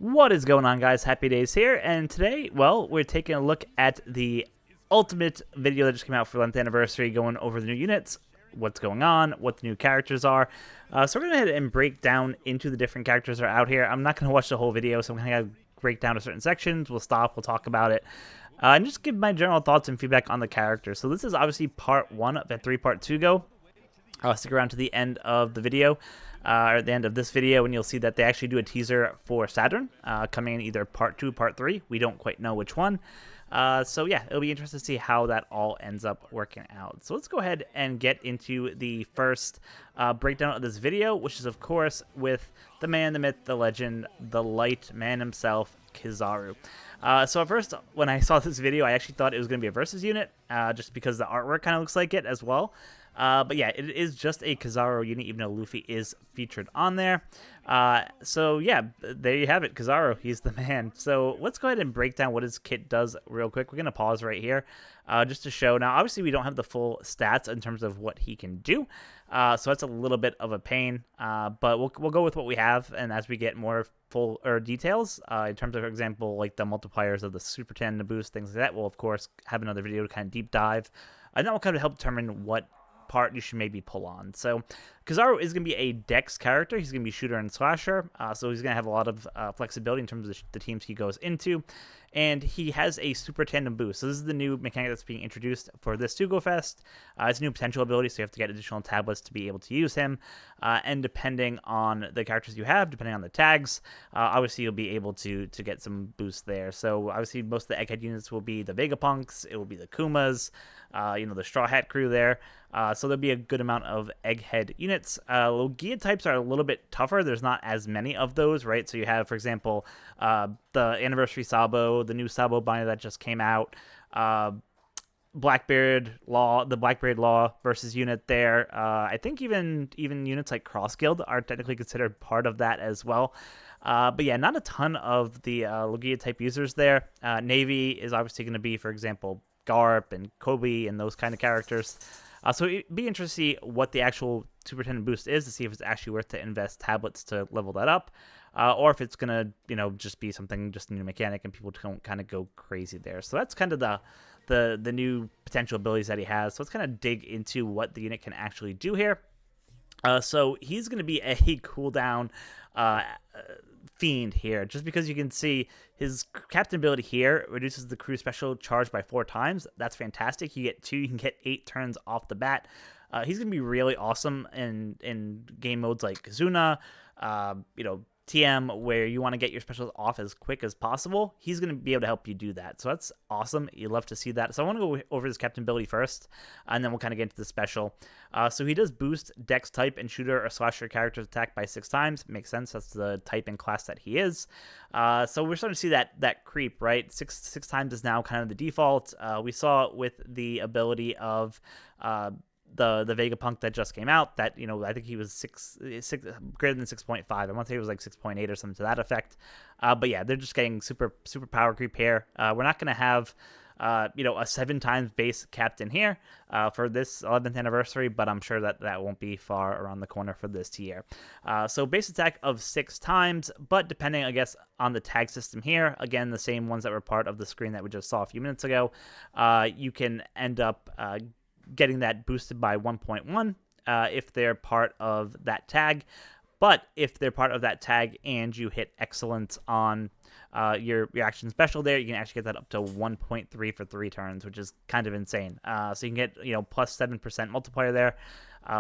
What is going on, guys? HappiDaze here, and today, well, we're taking a look at the ultimate video that just came out for 11th anniversary, going over the new units, what's going on, what the new characters are. So we're going to go ahead and break down into the different characters that are out here. I'm not going to watch the whole video, so I'm going to break down to certain sections. We'll stop, we'll talk about it, and just give my general thoughts and feedback on the characters. So this is obviously part 1 of a 3-part 2 go. I'll stick around to the end of the video, or at the end of this video, and you'll see that they actually do a teaser for Saturn, coming in either part 2, part 3. We don't quite know which one. So yeah, it'll be interesting to see how that all ends up working out. So let's go ahead and get into the first breakdown of this video, which is, of course, with the man, the myth, the legend, the light man himself, Kizaru. So at first, when I saw this video, I actually thought it was going to be a versus unit, just because the artwork kind of looks like it as well. But yeah, it is just a Kizaru unit, even though Luffy is featured on there. So yeah, there you have it, Kizaru. He's the man. So let's go ahead and break down what his kit does real quick. We're going to pause right here just to show. Now, obviously, we don't have the full stats in terms of what he can do. So that's a little bit of a pain, but we'll go with what we have. And as we get more full details, in terms of, for example, like the multipliers of the Super 10, the boost, things like that, we'll, of course, have another video to kind of deep dive. And that will kind of help determine what part you should maybe pull on. So Kizaru is going to be a Dex character. He's going to be shooter and slasher, so he's going to have a lot of flexibility in terms of the teams he goes into. And he has a super tandem boost. So this is the new mechanic that's being introduced for this Sugofest. It's a new potential ability, so you have to get additional tablets to be able to use him. And depending on the characters you have, depending on the tags, obviously you'll be able to get some boosts there. So obviously most of the Egghead units will be the Vegapunks, it will be the Kumas, the Straw Hat crew there. So there'll be a good amount of Egghead units. Logia types are a little bit tougher. There's not as many of those, right? So you have, for example, the Anniversary Sabo, the new Sabo binder that just came out, Blackbeard Law, the Blackbeard Law versus unit there. I think even units like Cross Guild are technically considered part of that as well. But yeah, not a ton of the Logia type users there. Navy is obviously going to be, for example, Garp and Kobe and those kind of characters. So it'd be interesting to see what the actual Superintendent boost is, to see if it's actually worth to invest tablets to level that up, or if it's gonna, just be something, just a new mechanic, and people don't kind of go crazy there. So that's kind of the new potential abilities that he has. So let's kind of dig into what the unit can actually do here. So he's going to be a cooldown fiend here, just because you can see his captain ability here reduces the crew special charge by 4 times. That's fantastic. You get 2, you can get 8 turns off the bat. He's going to be really awesome in game modes like Kazuna, TM, where you want to get your specials off as quick as possible. He's going to be able to help you do that. So that's awesome. You love to see that. So I want to go over his captain ability first, and then we'll kind of get into the special. So he does boost Dex type and shooter or slasher characters attack by 6 times. Makes sense. That's the type and class that he is. So we're starting to see that creep, right? Six times is now kind of the default. We saw it with the ability of the Vegapunk that just came out, that, I think he was 6 greater than 6.5. I want to say it was like 6.8 or something to that effect. But yeah, they're just getting super power creep here. We're not going to have a 7 times base captain here for this 11th anniversary, but I'm sure that won't be far around the corner for this tier. So base attack of 6 times, but depending, I guess, on the tag system here, again, the same ones that were part of the screen that we just saw a few minutes ago, you can end up getting that boosted by 1.1 if they're part of that tag. But if they're part of that tag and you hit excellence on your action special there, you can actually get that up to 1.3 for 3 turns, which is kind of insane. So you can get plus 7% multiplier there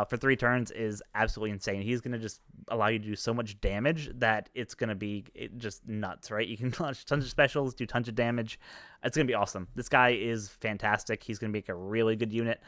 for 3 turns is absolutely insane. He's going to just allow you to do so much damage that it's going to be just nuts, right? You can launch tons of specials, do tons of damage. It's going to be awesome. This guy is fantastic. He's going to make a really good unit.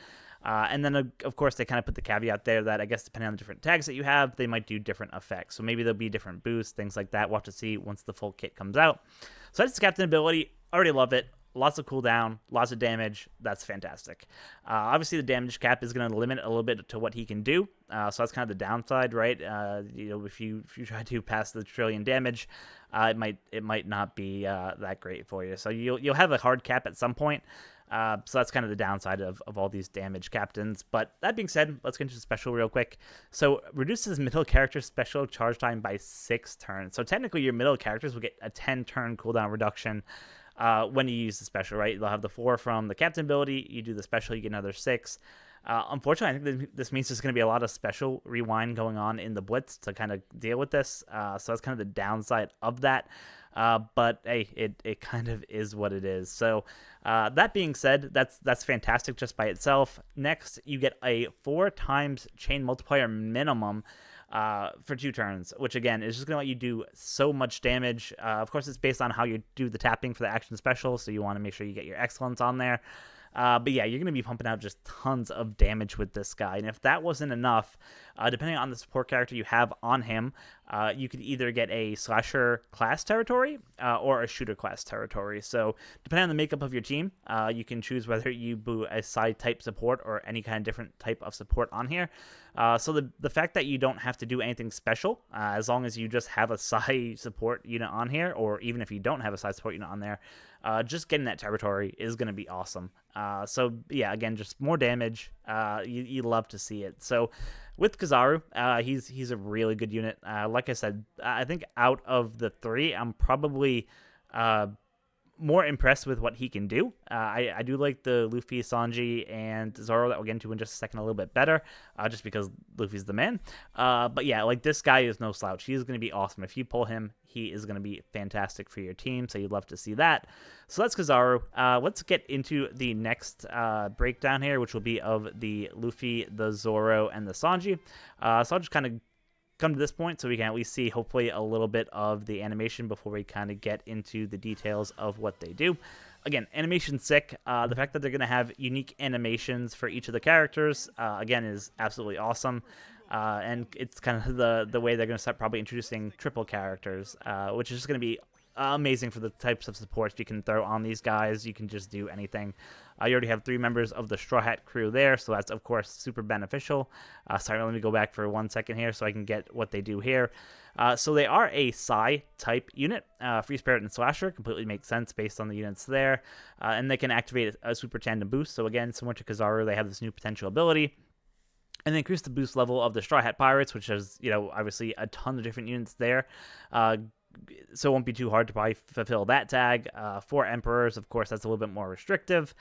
And then, of course, they kind of put the caveat there that I guess depending on the different tags that you have, they might do different effects. So maybe there'll be different boosts, things like that. We'll have to see once the full kit comes out. So that's the captain ability. Already love it. Lots of cooldown, lots of damage. That's fantastic. Obviously, the damage cap is going to limit a little bit to what he can do. So that's kind of the downside, right? If you try to pass the trillion damage, it might not be that great for you. So you'll have a hard cap at some point. So that's kind of the downside of all these damage captains. But that being said, let's get into the special real quick. So reduces middle character special charge time by 6 turns. So technically your middle characters will get a 10-turn cooldown reduction when you use the special, right? They'll have the 4 from the captain ability. You do the special, you get another 6. Unfortunately, I think this means there's going to be a lot of special rewind going on in the Blitz to kind of deal with this. So that's kind of the downside of that. But hey, it kind of is what it is. So that being said, that's fantastic just by itself. Next, you get a 4 times chain multiplier minimum for 2 turns, which again is just going to let you do so much damage. Of course, it's based on how you do the tapping for the action special, so you want to make sure you get your excellence on there. But yeah, you're going to be pumping out just tons of damage with this guy. And if that wasn't enough, depending on the support character you have on him, you could either get a slasher class territory or a shooter class territory. So depending on the makeup of your team, you can choose whether you boo a side type support or any kind of different type of support on here. So the fact that you don't have to do anything special, as long as you just have a side support unit on here, or even if you don't have a side support unit on there, just getting that territory is going to be awesome. So yeah, again, just more damage. You love to see it. So with Kizaru, he's a really good unit. Like I said, I think out of the 3, I'm probably more impressed with what he can do. I do like the Luffy, Sanji, and Zoro that we'll get into in just a second a little bit better, just because Luffy's the man. But yeah, like this guy is no slouch. He is going to be awesome. If you pull him, he is going to be fantastic for your team, so you'd love to see that. So that's Kizaru. Let's get into the next breakdown here, which will be of the Luffy, the Zoro, and the Sanji. So I'll just kind of come to this point so we can at least see hopefully a little bit of the animation before we kind of get into the details of what they do. Again, animation sick. The fact that they're going to have unique animations for each of the characters, again, is absolutely awesome. And it's kind of the way they're going to start probably introducing triple characters, which is just going to be amazing for the types of supports you can throw on these guys. You can just do anything. You already have 3 members of the Straw Hat crew there, so that's, of course, super beneficial. Sorry, let me go back for 1 second here so I can get what they do here. So they are a Psy-type unit. Free Spirit and Slasher completely makes sense based on the units there. And they can activate a Super Tandem Boost. So again, similar to Kizaru, they have this new potential ability. And then increase the boost level of the Straw Hat Pirates, which has, obviously a ton of different units there. So it won't be too hard to probably fulfill that tag. 4 Emperors, of course, that's a little bit more restrictive.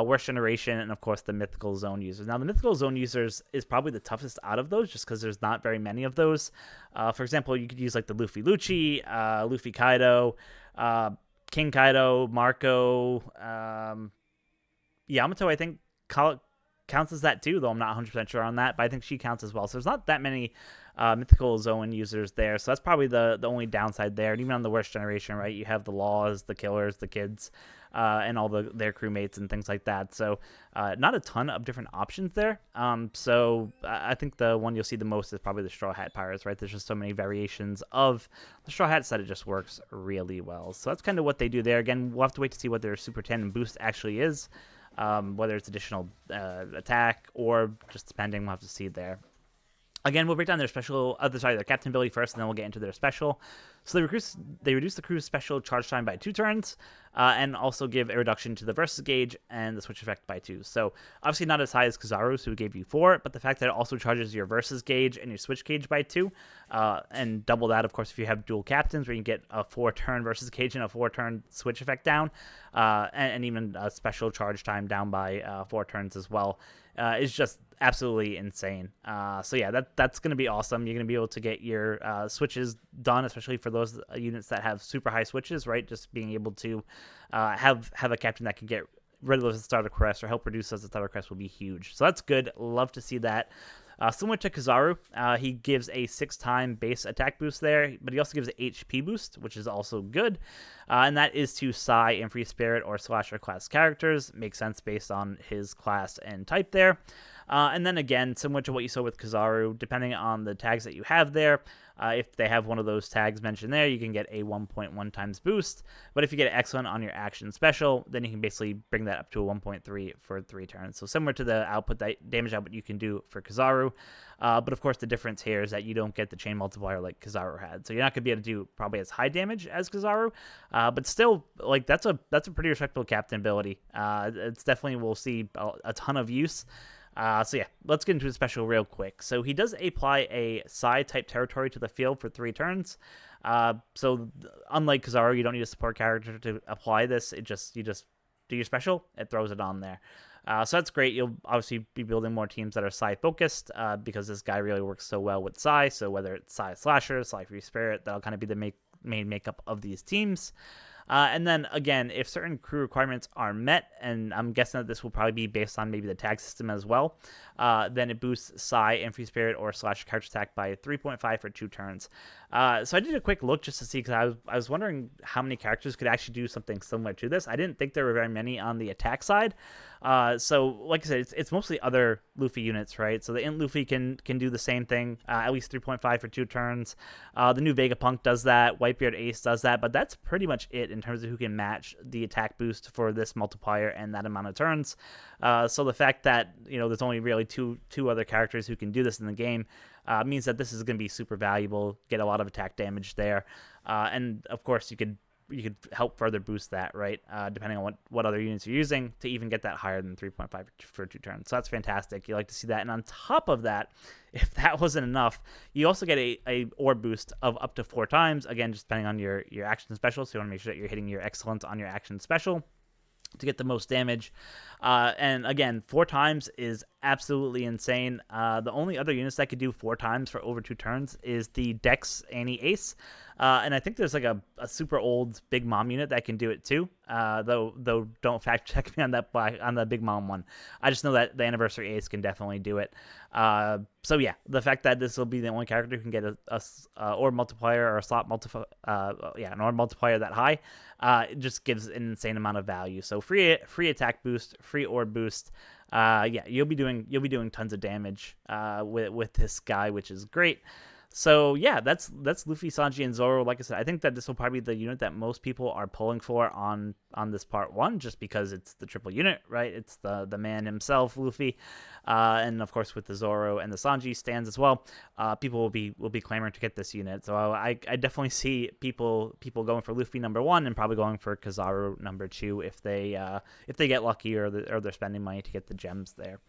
Worst Generation, and of course the Mythical Zone users. Now, the Mythical Zone users is probably the toughest out of those, just because there's not very many of those. For example, you could use like the Luffy Lucci, Luffy Kaido, King Kaido, Marco, Yamato, I think, counts as that too, though I'm not 100% sure on that, but I think she counts as well. So there's not that many Mythical Zone users there, so that's probably the only downside there. And even on the Worst Generation, right, you have the Laws, the Killers, the Kids, and all their crewmates and things like that. So not a ton of different options there. So I think the one you'll see the most is probably the Straw Hat Pirates, right? There's just so many variations of the Straw Hats that it just works really well. So that's kind of what they do there. Again, we'll have to wait to see what their Super Tandem Boost actually is. Whether it's additional attack or just depending, we'll have to see there. Again, we'll break down their their captain ability first, and then we'll get into their special. So they reduce the crew's special charge time by 2 turns, and also give a reduction to the versus gauge and the switch effect by 2. So obviously not as high as Kizaru's, who gave you 4, but the fact that it also charges your versus gauge and your switch gauge by 2, and double that, of course, if you have dual captains, where you can get a 4-turn versus gauge and a 4-turn switch effect down, and even a special charge time down by 4 turns as well, is just absolutely insane. So yeah, that's going to be awesome. You're going to be able to get your switches done, especially for those units that have super high switches, right? Just being able to have a captain that can get rid of those starter quests or help reduce those starter quests will be huge. So that's good. Love to see that. Similar to Kizaru, he gives a 6-time base attack boost there, but he also gives an HP boost, which is also good. And that is to Psy and Free Spirit or Slasher class characters. Makes sense based on his class and type there. And then again, similar to what you saw with Kizaru, depending on the tags that you have there, if they have one of those tags mentioned there, you can get a 1.1 times boost. But if you get excellent on your action special, then you can basically bring that up to a 1.3 for 3 turns. So similar to the damage output you can do for Kizaru. Kizaru. But of course, the difference here is that you don't get the chain multiplier like Kizaru had, so you're not going to be able to do probably as high damage as Kizaru. But still, like that's a pretty respectable captain ability. It's definitely will see a ton of use. So yeah, let's get into the special real quick. So he does apply a Psy type territory to the field for 3 turns. So unlike Kizaru, you don't need a support character to apply this. You just do your special, it throws it on there. So that's great. You'll obviously be building more teams that are Psy focused because this guy really works so well with Psy. So whether it's Psy Slasher, Psy Free Spirit, that'll kind of be the main makeup of these teams. And then again, if certain crew requirements are met, and I'm guessing that this will probably be based on maybe the tag system as well, then it boosts Psy and Free Spirit or Slash character attack by 3.5 for 2 turns. So I did a quick look just to see, because I was wondering how many characters could actually do something similar to this. I didn't think there were very many on the attack side. So like I said, it's mostly other Luffy units, right? So the Int Luffy can do the same thing, at least 3.5 for 2 turns. The new Vegapunk does that. Whitebeard Ace does that, but that's pretty much it in terms of who can match the attack boost for this multiplier and that amount of turns. So the fact that there's only really two other characters who can do this in the game means that this is going to be super valuable. Get a lot of attack damage there, and of course you could help further boost that, right? Depending on what other units you're using to even get that higher than 3.5 for 2 turns. So that's fantastic. You like to see that. And on top of that, if that wasn't enough, you also get a orb boost of up to 4 times. Again, just depending on your action special. So you want to make sure that you're hitting your excellence on your action special to get the most damage. And again, 4 times is absolutely insane. The only other units that could do 4 times for over 2 turns is the Dex Annie Ace. And I think there's like a super old Big Mom unit that can do it too. Though don't fact check me on the Big Mom one. I just know that the Anniversary Ace can definitely do it. So yeah, the fact that this will be the only character who can get a orb multiplier or a slot multiplier, an orb multiplier that high, it just gives an insane amount of value. So free attack boost, free orb boost. You'll be doing tons of damage with this guy, which is great. So yeah, that's Luffy, Sanji, and Zoro. Like I said, I think that this will probably be the unit that most people are pulling for on this part 1, just because it's the triple unit, right? It's the man himself, Luffy, and of course with the Zoro and the Sanji stands as well. People will be clamoring to get this unit. So I definitely see people going for Luffy number 1 and probably going for Kizaru number 2 if they get lucky or they're spending money to get the gems there.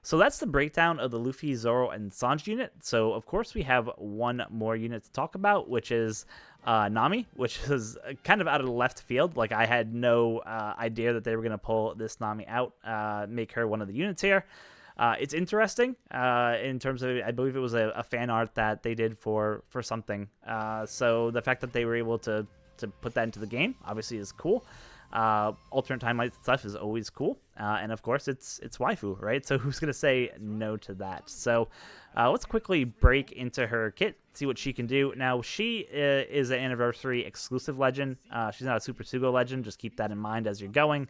So that's the breakdown of the Luffy, Zoro, and Sanji unit. So, of course, we have one more unit to talk about, which is Nami, which is kind of out of the left field. Like, I had no idea that they were going to pull this Nami out, make her one of the units here. It's interesting in terms of, I believe it was a fan art that they did for something. So the fact that they were able to put that into the game, obviously, is cool. Alternate timeline stuff is always cool, and of course it's waifu, right? So who's gonna say no to that? So let's quickly break into her kit, see what she can do. Now she is an anniversary exclusive legend. She's not a Super Sugo legend. Just keep that in mind as you're going.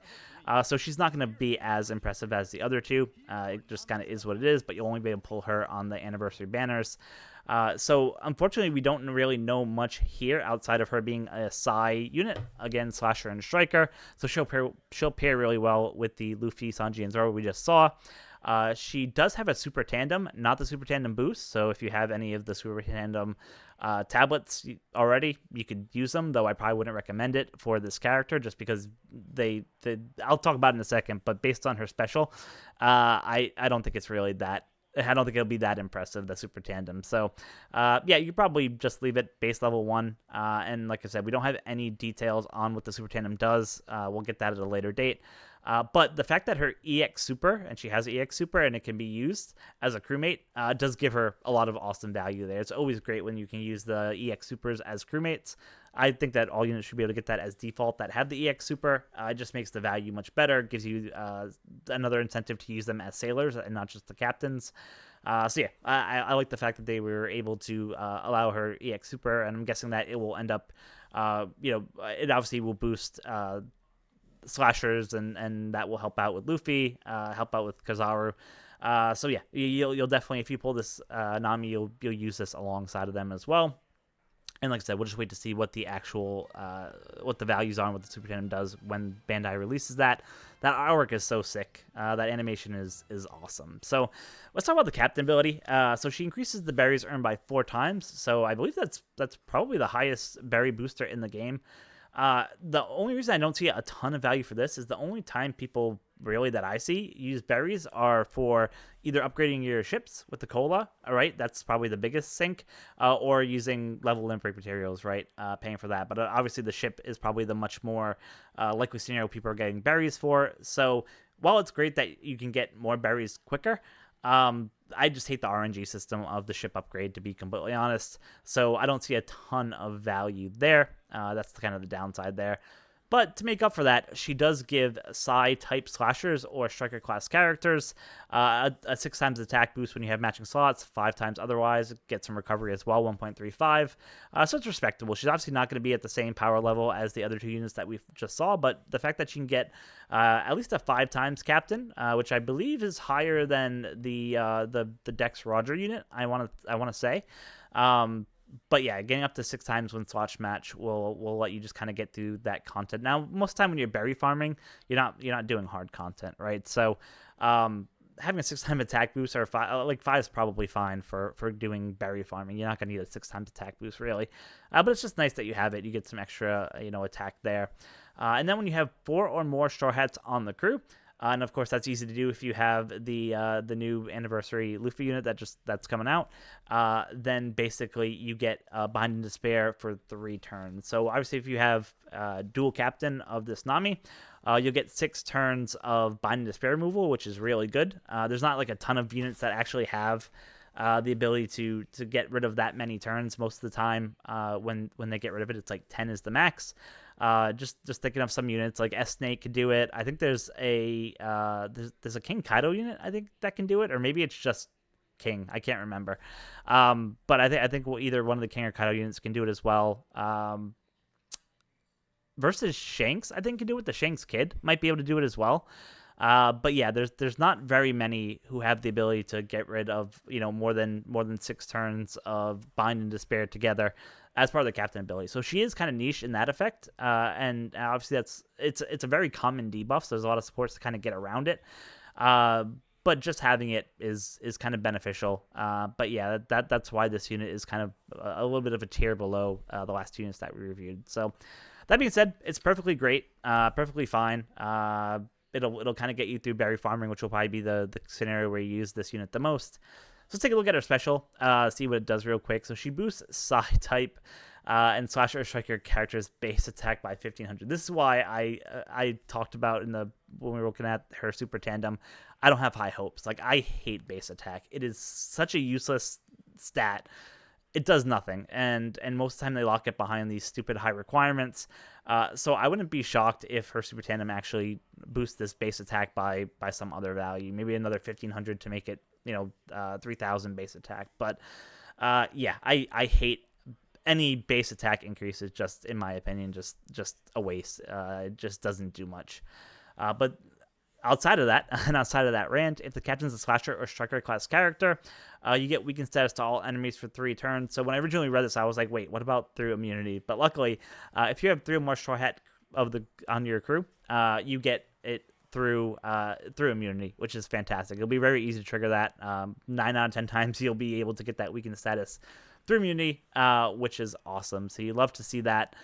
So she's not going to be as impressive as the other 2. It just kind of is what it is, but you'll only be able to pull her on the anniversary banners. So unfortunately, we don't really know much here outside of her being a Psy unit, again, Slasher and Striker. So she'll pair really well with the Luffy, Sanji, and Zoro we just saw. She does have a Super Tandem, not the Super Tandem boost. So if you have any of the Super Tandem tablets already, you could use them, though I probably wouldn't recommend it for this character just because I'll talk about it in a second, but based on her special, I don't think it's really that. I don't think it'll be that impressive, the Super Tandem. So, you probably just leave it base level 1. And like I said, we don't have any details on what the Super Tandem does. We'll get that at a later date. But the fact that her EX Super, and she has EX Super, and it can be used as a crewmate, does give her a lot of awesome value there. It's always great when you can use the EX Supers as crewmates. I think that all units should be able to get that as default that have the EX Super. It just makes the value much better, gives you another incentive to use them as sailors and not just the captains. I like the fact that they were able to allow her EX Super, and I'm guessing that it will end up, it obviously will boost slashers, and that will help out with Luffy, help out with Kizaru. You'll definitely, if you pull this Nami, you'll use this alongside of them as well. And like I said, we'll just wait to see what the actual what the values are and what the Super Tandem does when Bandai releases that. That artwork is so sick. That animation is awesome. So let's talk about the captain ability. So she increases the berries earned by 4 times. So I believe that's probably the highest berry booster in the game. The only reason I don't see a ton of value for this is the only time people really that I see use berries are for either upgrading your ships with the cola, all right, that's probably the biggest sink, or using level and break materials, right, paying for that. But obviously the ship is probably the much more likely scenario people are getting berries for. So while it's great that you can get more berries quicker, I just hate the RNG system of the ship upgrade, to be completely honest. So I don't see a ton of value there. That's kind of the downside there. But to make up for that, she does give Psi-type slashers or striker class characters a 6 times attack boost when you have matching slots, 5 times otherwise. Get some recovery as well, 1.35. So it's respectable. She's obviously not going to be at the same power level as the other 2 units that we just saw, but the fact that she can get at least a 5 times captain, which I believe is higher than the Dex Roger unit, I want to say. But yeah, getting up to 6 times when slots match will let you just kind of get through that content. Now, most of the time when you're berry farming, you're not doing hard content, right? So having a 6 time attack boost or 5 is probably fine for doing berry farming. You're not gonna need a 6 times attack boost really, but it's just nice that you have it. You get some extra attack there, and then when you have 4 or more straw hats on the crew. And of course, that's easy to do if you have the new anniversary Luffy unit that's coming out. Then basically you get Bind and Despair for 3 turns. So obviously, if you have dual captain of this Nami, you'll get 6 turns of Bind and Despair removal, which is really good. There's not like a ton of units that actually have the ability to get rid of that many turns. Most of the time, when they get rid of it, it's like 10 is the max. Just thinking of some units like S Snake could do it. I think there's a King Kaido unit I think that can do it, or maybe it's just King. I can't remember. But I think either one of the King or Kaido units can do it as well. Versus Shanks, I think can do it. The Shanks kid might be able to do it as well. But yeah, there's not very many who have the ability to get rid of more than 6 turns of Bind and Despair together as part of the captain ability. So she is kind of niche in that effect, and obviously it's a very common debuff. So there's a lot of supports to kind of get around it. But just having it is kind of beneficial. But yeah, that's why this unit is kind of a little bit of a tier below the last 2 units that we reviewed. So that being said, it's perfectly great, perfectly fine. It'll kind of get you through berry farming, which will probably be the scenario where you use this unit the most. So let's take a look at her special, see what it does real quick. So she boosts Psi-type and Slasher or Striker characters' base attack by 1500. This is why I talked about when we were looking at her Super Tandem. I don't have high hopes. Like, I hate base attack. It is such a useless stat. It does nothing, and most of the time they lock it behind these stupid high requirements. So I wouldn't be shocked if her Super Tandem actually boosts this base attack by some other value, maybe another 1500 to make it 3000 base attack. But yeah, I hate any base attack increases. Just in my opinion, just a waste. It just doesn't do much. But outside of that rant, if the captain's a slasher or striker class character, you get weakened status to all enemies for 3 turns. So when I originally read this, I was like, wait, what about through immunity? But luckily, if you have 3 or more straw hat on your crew, you get it through immunity, which is fantastic. It'll be very easy to trigger that. 9 out of 10 times you'll be able to get that weakened status through immunity, which is awesome. So you love to see that.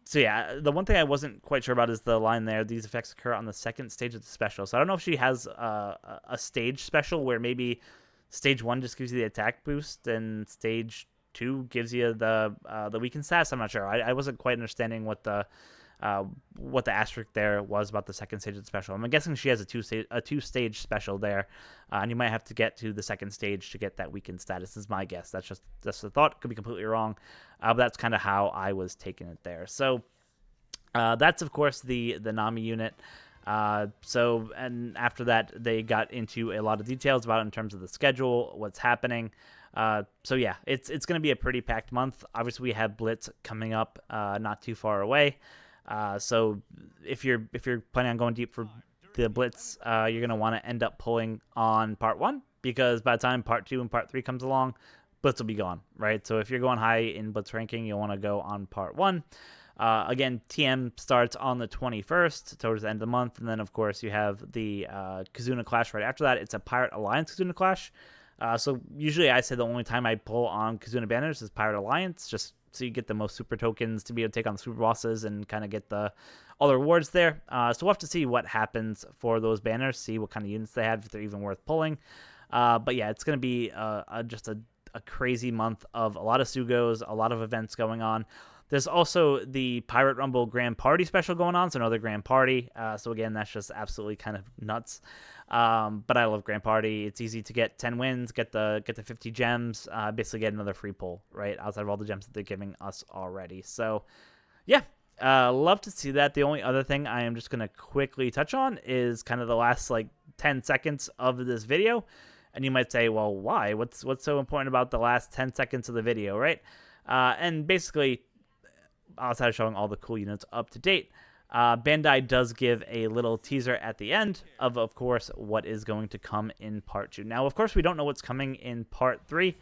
So yeah, the one thing I wasn't quite sure about is the line there. These effects occur on the 2nd stage of the special. So I don't know if she has a stage special where maybe stage 1 just gives you the attack boost and stage 2 gives you the weakened stats. I'm not sure. I wasn't quite understanding what the asterisk there was about the 2nd stage of the special. I'm guessing she has a two stage special there, and you might have to get to the 2nd stage to get that weakened status. Is my guess. That's the thought. Could be completely wrong, but that's kind of how I was taking it there. So that's of course the Nami unit. So and after that they got into a lot of details about it in terms of the schedule, what's happening. So yeah, it's going to be a pretty packed month. Obviously we have Blitz coming up not too far away. So if you're planning on going deep for the Blitz, you're going to want to end up pulling on part 1, because by the time part 2 and part 3 comes along, Blitz will be gone, right? So if you're going high in Blitz ranking, you'll want to go on part 1. Again, TM starts on the 21st, towards the end of the month, and then, of course, you have the Kizuna Clash right after that. It's a Pirate Alliance Kizuna Clash. So usually I say the only time I pull on Kizuna banners is Pirate Alliance, just so you get the most super tokens to be able to take on the super bosses and kind of get all the rewards there. So we'll have to see what happens for those banners, see what kind of units they have, if they're even worth pulling. But yeah, it's going to be just a crazy month of a lot of Sugos, a lot of events going on. There's also the Pirate Rumble Grand Party special going on, so another Grand Party. So again, that's just absolutely kind of nuts. But I love Grand Party. It's easy to get 10 wins, get the 50 gems, basically get another free pull, right? Outside of all the gems that they're giving us already. So yeah, love to see that. The only other thing I am just going to quickly touch on is kind of the last like 10 seconds of this video. And you might say, well, why? What's so important about the last 10 seconds of the video, right? And basically, outside of showing all the cool units up to date, Bandai does give a little teaser at the end of course, what is going to come in part 2. Now, of course, we don't know what's coming in part 3.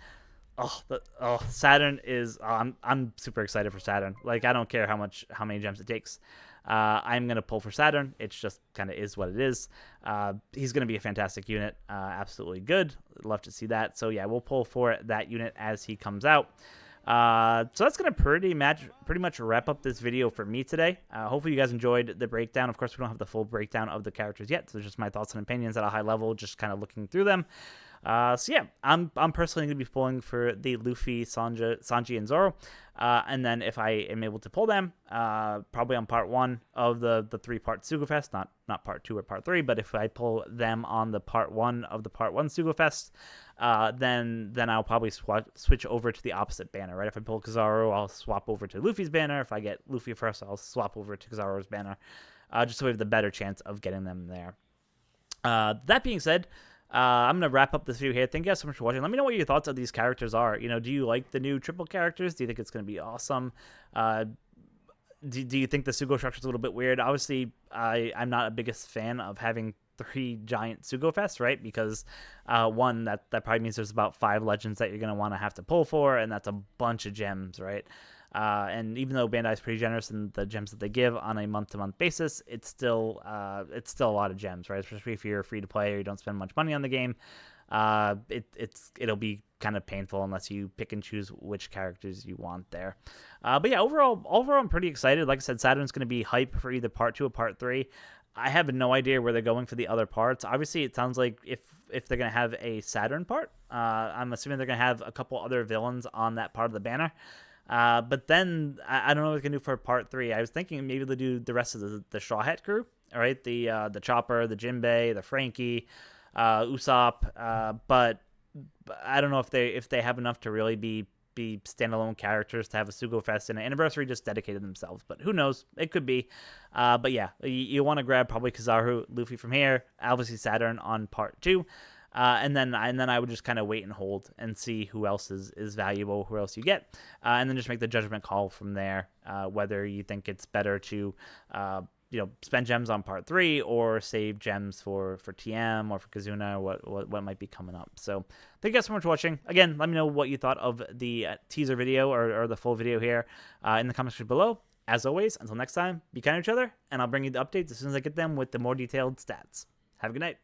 Saturn is... I'm super excited for Saturn. Like, I don't care how many gems it takes. I'm going to pull for Saturn. It's just kind of is what it is. He's going to be a fantastic unit. Absolutely good. Love to see that. So, yeah, we'll pull for that unit as he comes out. So that's going to pretty much wrap up this video for me today. Hopefully you guys enjoyed the breakdown. Of course, we don't have the full breakdown of the characters yet, so just my thoughts and opinions at a high level, just kind of looking through them. So yeah, I'm personally going to be pulling for the Luffy, Sanji, and Zoro. And then if I am able to pull them, probably on part 1 of the 3-part Sugofest, not part 2 or part 3, but if I pull them on the part 1 of the part 1 Sugofest, then I'll probably switch over to the opposite banner, right? If I pull Kizaru, I'll swap over to Luffy's banner. If I get Luffy first, I'll swap over to Kizaru's banner, just so we have the better chance of getting them there. That being said, I'm going to wrap up this video here. Thank you guys so much for watching. Let me know what your thoughts of these characters are. You know, do you like the new triple characters? Do you think it's going to be awesome? Do you think the Sugo structure is a little bit weird? Obviously, I'm not a biggest fan of having 3 giant Sugofests, right? Because one, that probably means there's about 5 legends that you're going to want to have to pull for, and that's a bunch of gems, right? And even though Bandai is pretty generous in the gems that they give on a month-to-month basis, it's still a lot of gems, right? Especially if you're free to play or you don't spend much money on the game, it'll be kind of painful unless you pick and choose which characters you want there. But yeah, overall, I'm pretty excited. Like I said, Saturn's going to be hype for either part 2 or part 3. I have no idea where they're going for the other parts. Obviously, it sounds like if they're going to have a Saturn part, I'm assuming they're going to have a couple other villains on that part of the banner. But then I don't know what they're gonna do for part 3. I was thinking maybe they'll do the rest of the Straw Hat crew. All right, the Chopper, the Jinbei, the Frankie, Usopp. But I don't know if they have enough to really be standalone characters to have a Sugofest and an anniversary just dedicated themselves. But who knows? It could be. But yeah, you want to grab probably Kizaru, Luffy from here. Obviously Saturn on part 2. And then I would just kind of wait and hold and see who else is valuable, who else you get, and then just make the judgment call from there, whether you think it's better to spend gems on part 3 or save gems for TM or for Kizuna, or what might be coming up. So thank you guys so much for watching. Again, let me know what you thought of the teaser video or the full video here in the comments section below. As always, until next time, be kind to each other, and I'll bring you the updates as soon as I get them with the more detailed stats. Have a good night.